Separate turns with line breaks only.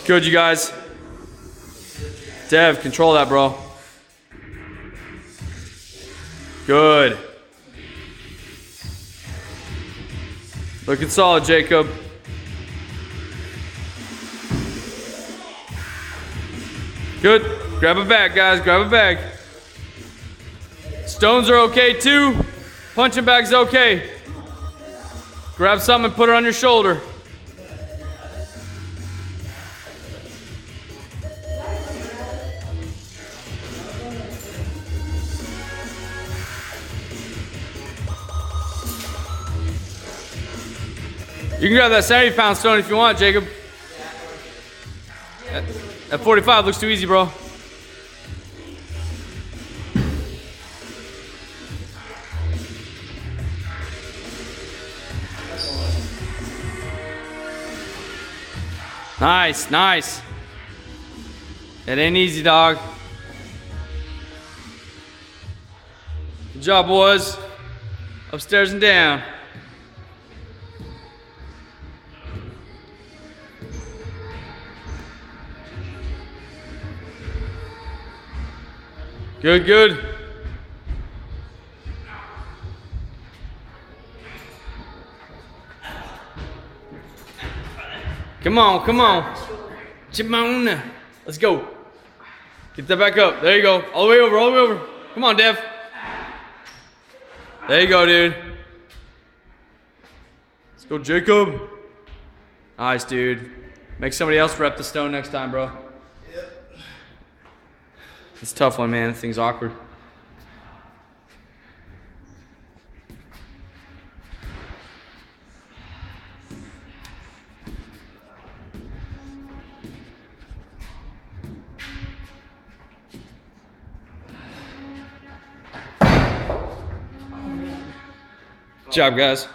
Good, you guys. Dev, control that, bro. Good. Looking solid, Jacob. Good. Grab a bag, guys. Grab a bag. Stones are okay, too. Punching bag's okay. Grab something and put it on your shoulder. You can grab that 70-pound stone if you want, Jacob. That 45 looks too easy, bro. Nice, nice. It ain't easy, dog. Good job, boys. Upstairs and down. Good, good. Come on, come on. Come on. Let's go. Get that back up. There you go. All the way over, all the way over. Come on, Dev. There you go, dude. Let's go, Jacob. Nice, dude. Make somebody else rep the stone next time, bro. It's a tough one, man. This thing's awkward. Good job, guys.